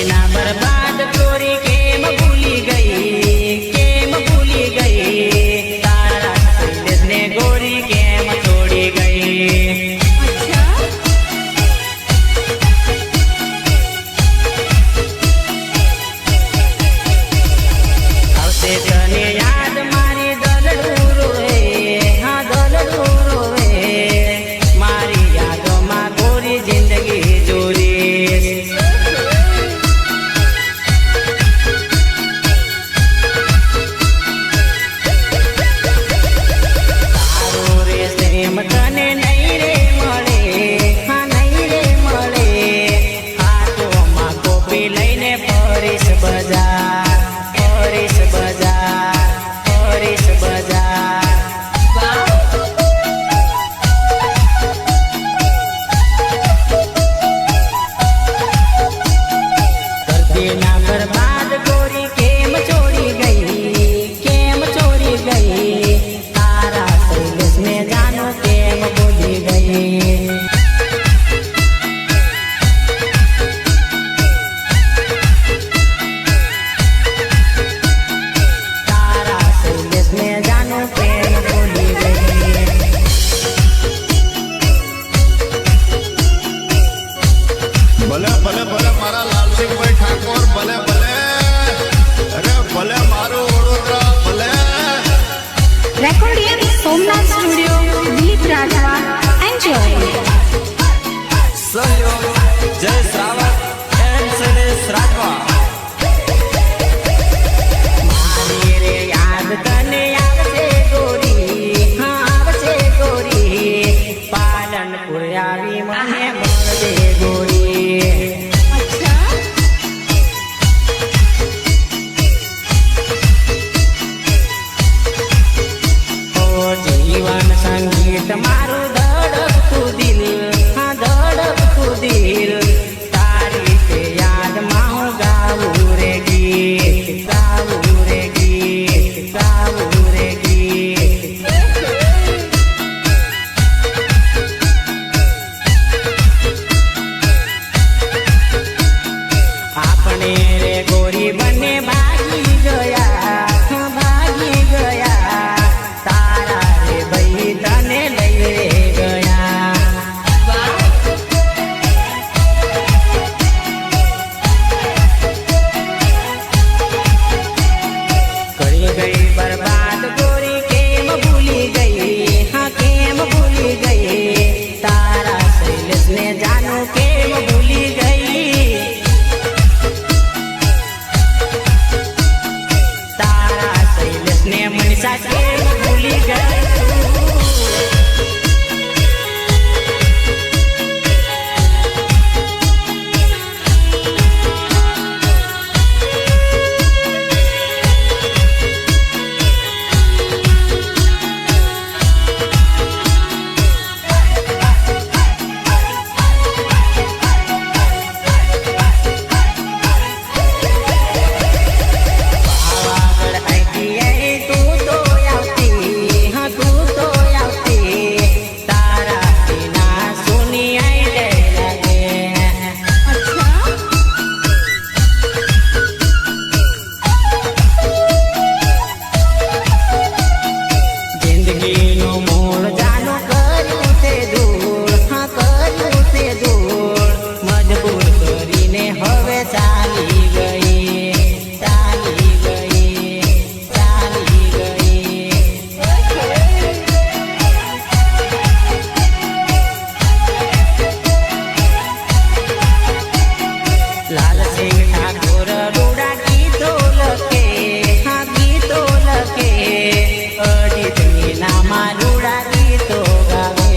ના બરબાદ ચોરી કેમ ભૂલી ગઈ તારા સંદેશને ગોરી કેમ છોડી ગઈ આવશે તને યાદ મારી દલડું રોવે હા દલડું રોવે મારી યાદોમાં ગોરી જિંદગી જોરી તને નહીં રે મળે હા નહીં રે મળે હાથોમાં કોપી લઈને ફરીશ બજાર કરતી ના બરબાદ ગોરી કેમ છોડી ગઈ તારા સંદેશ ને જાનો કેમ ભૂલી ગઈ તારા સંદેશ ને જાનો કેમ ભૂલી ગઈ ભલે ભલે ભલે મારા લાલસિંહભાઈ ઠાકોર ભલે ભલે અરે ભલે મારું વડોદરા ભલે Recording Somnath Studio, Dilip Rathwa. Enjoy. સહયોગ જય શ્રાવક એન્ડ સુરેશ રાઠવા મારી રે યાદ તને આવશે ગોરી હા આવશે ગોરી પાલનપુર આવી મને મળજે ગોરી ઓ જીવન સંગીત મારું ધડકતું દિલ હા ધડકતું દિલ તારી તે યાદમાં હું ગાવું રે ગીત આપણે રે ગોરી બંને ભાગી ગયા તારા રે ભાઈ તને લઈ રે ગયા કરી ગઈ બરબાદ ગોરી કેમ ભૂલી ગઈ હા કેમ ભૂલી ગઈ તારા શૈલેષ ને જાનો કેમ ભૂલી ગઈ તારા શૈલેષ ને મનીષા કેમ ભૂલી ગઈ પાવાગઢ આઈતી તું તો આવતી હા તું તો આવતી તારા વિના સુની આઈ લે લાગે જિંદગીનો મૂળ જાનો કર્યું તે દૂર હા કર્યું તે દૂર મજબૂર કરીને હવે ચાલી ગઈ લાલસિંહ ઠાકોર રૂડા ગીતો લખે હા ગીતો લખે અડિતની નામાં રૂડા ગીતો ગાવે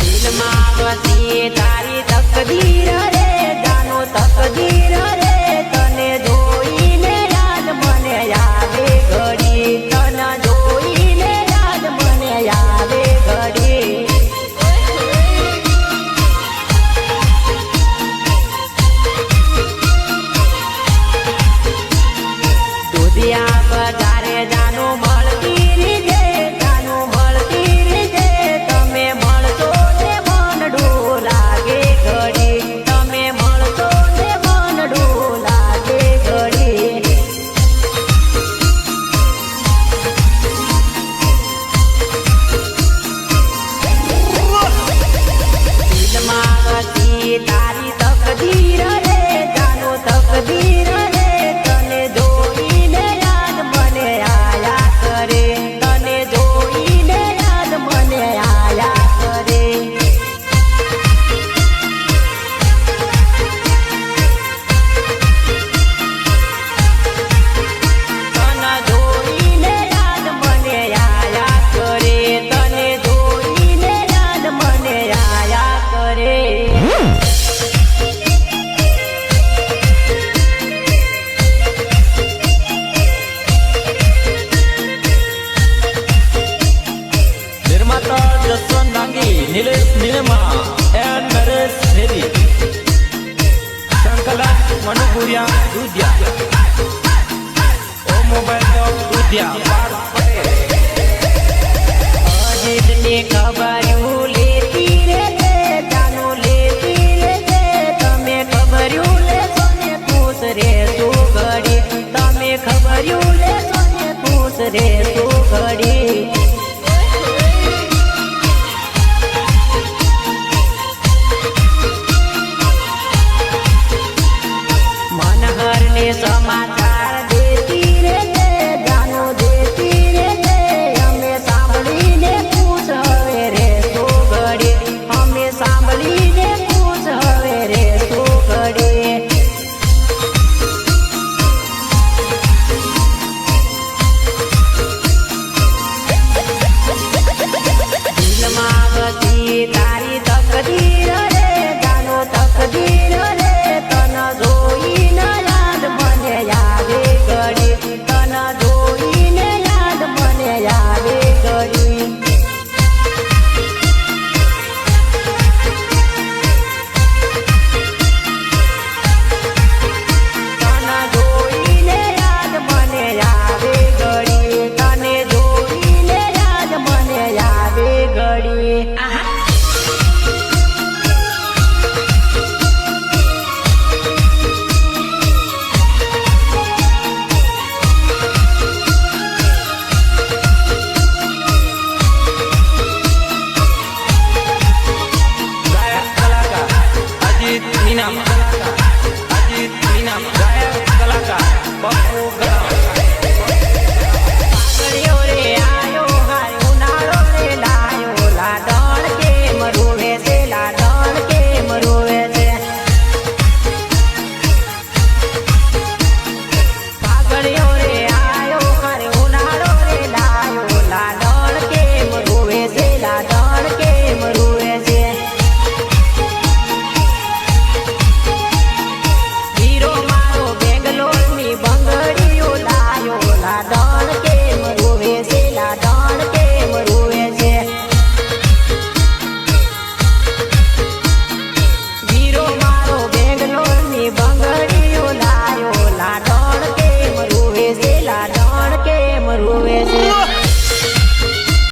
દિલમાં વસી તારી તકદીર રે જાનો તકદીર રે તને જોઈને યાદ મને આવે ઘડી તને જોઈને યાદ મને આવે ઘડી દુધિયા બજારે જાનું મળતી રીજે જાનું મળતી રીજે તમે મળતો ને મનડું લાગે ઘડી તમે મળતો ને મનડું લાગે ઘડી દિલમાં વસી તારી તકદીર રે જાનો તકદીર રે તને જોઈને યાદ મને આયા કરે તને જોઈને યાદ મને આયા કરે તને જોઈને યાદ મને આયા કરે તને જોઈને યાદ મને આયા કરે निर्माता जसवंत डांगी, निलेश निलेमा and नरेश मेरी, संकलन मनुपुरिया दूधिया, ओ मोबाइल शॉप दूधिया, पार्थ पटेल।